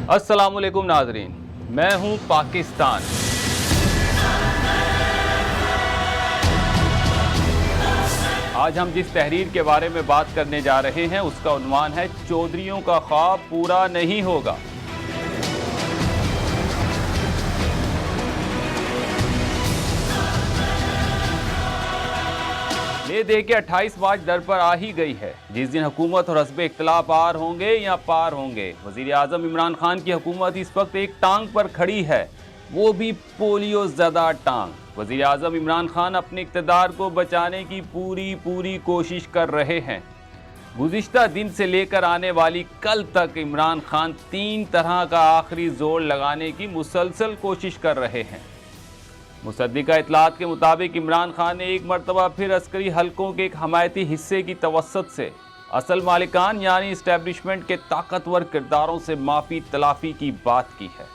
अस्सलामुअलैकुम नाजरीन, मैं हूं पाकिस्तान। आज हम जिस तहरीर के बारे में बात करने जा रहे हैं उसका उन्वान है चौधरियों का ख्वाब पूरा नहीं होगा। ये देखिए 28 मार्च दर पर आ ही गई है, जिस दिन हुकूमत और हस्ब इख्तिलाफ पार होंगे या पार होंगे। वजीर आजम इमरान खान की हुकूमत इस वक्त एक टांग पर खड़ी है, वो भी पोलियो ज़दा टांग। वजीर आजम इमरान खान अपने इक़्तिदार को बचाने की पूरी कोशिश कर रहे हैं। गुज़िश्ता दिन से लेकर आने वाली कल तक इमरान खान 3 तरह का आखिरी जोर लगाने की मुसलसल कोशिश कर रहे हैं। मुसद्दिका इतलात के मुताबिक इमरान खान ने एक मरतबा फिर अस्करी हलकों के एक हमायती हिस्से की तवस्सुत से असल मालिकान यानी इस्टेब्लिशमेंट के ताकतवर किरदारों से माफ़ी तलाफ़ी की बात की है,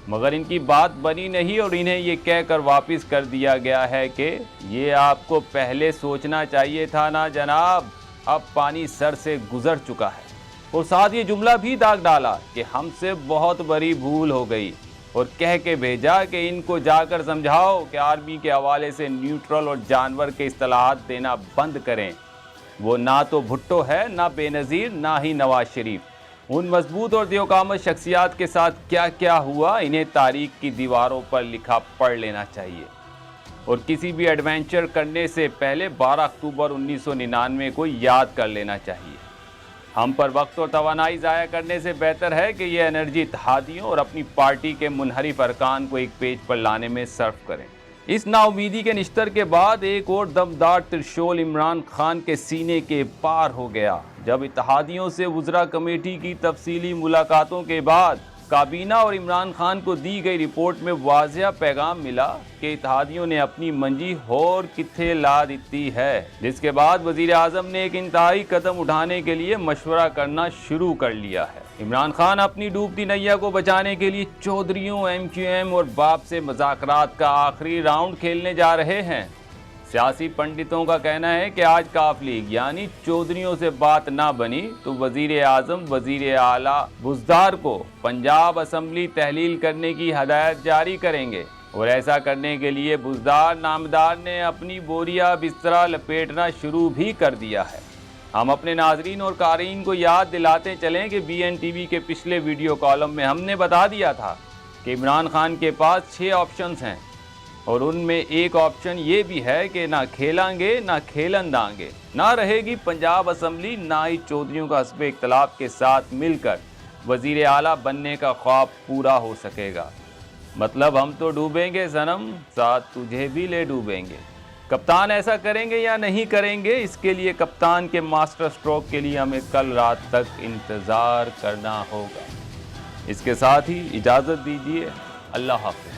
मगर इनकी बात बनी नहीं और इन्हें ये कहकर वापस कर दिया गया है कि ये आपको पहले सोचना चाहिए था ना जनाब, अब पानी सर से गुजर चुका है। और साथ ये जुमला भी दाग डाला कि हमसे बहुत बड़ी भूल हो गई और कह के भेजा कि इनको जाकर समझाओ कि आर्मी के हवाले से न्यूट्रल और जानवर के इस्तिलाहात देना बंद करें। वो ना तो भुट्टो है, ना बेनज़ीर, ना ही नवाज शरीफ। उन मजबूत और दियोकामत शख्सियात के साथ क्या क्या हुआ इन्हें तारीख की दीवारों पर लिखा पढ़ लेना चाहिए और किसी भी एडवेंचर करने से पहले 12 अक्टूबर 1999 को याद कर लेना चाहिए। हम पर वक्त और तवानाई ज़ाया करने से बेहतर है कि ये एनर्जी इत्तेहादियों और अपनी पार्टी के मुनहरिफ अरकान को एक पेज पर लाने में सर्फ करें। इस नाउमीदी के निश्तर के बाद एक और दमदार त्रिशूल इमरान खान के सीने के पार हो गया, जब इत्तेहादियों से वज़रा कमेटी की तफसीली मुलाकातों के बाद काबीना और इमरान खान को दी गई रिपोर्ट में वाज़िया पैगाम मिला कि इत्तेहादियों ने अपनी मंजी होर किथे ला दी है, जिसके बाद वज़ीर आज़म ने एक इंतहाई कदम उठाने के लिए मशवरा करना शुरू कर लिया है। इमरान खान अपनी डूबती नैया को बचाने के लिए चौधरियों, MQM और बाप से मुज़ाकरात का आखिरी राउंड खेलने जा रहे हैं। सियासी पंडितों का कहना है कि आज काफ लीग यानी चौधरियों से बात ना बनी तो वजीर आजम वजीर आला बुज़दार को पंजाब असम्बली तहलील करने की हदायत जारी करेंगे और ऐसा करने के लिए बुज़दार नामदार ने अपनी बोरिया बिस्तरा लपेटना शुरू भी कर दिया है। हम अपने नाजरीन और क़ारीन को याद दिलाते चलें कि BNTV के पिछले वीडियो कॉलम में हमने बता दिया था कि इमरान खान के पास 6 ऑप्शंस हैं और उनमें एक ऑप्शन ये भी है कि ना खेलेंगे ना खेलन दांगे, ना रहेगी पंजाब असम्बली, ना ही चौधरियों का हस्ब इख्तिलाफ के साथ मिलकर वज़ीर आला बनने का ख्वाब पूरा हो सकेगा। मतलब हम तो डूबेंगे सनम, साथ तुझे भी ले डूबेंगे। कप्तान ऐसा करेंगे या नहीं करेंगे, इसके लिए कप्तान के मास्टर स्ट्रोक के लिए हमें कल रात तक इंतज़ार करना होगा। इसके साथ ही इजाज़त दीजिए, अल्लाह हाफ़िज़।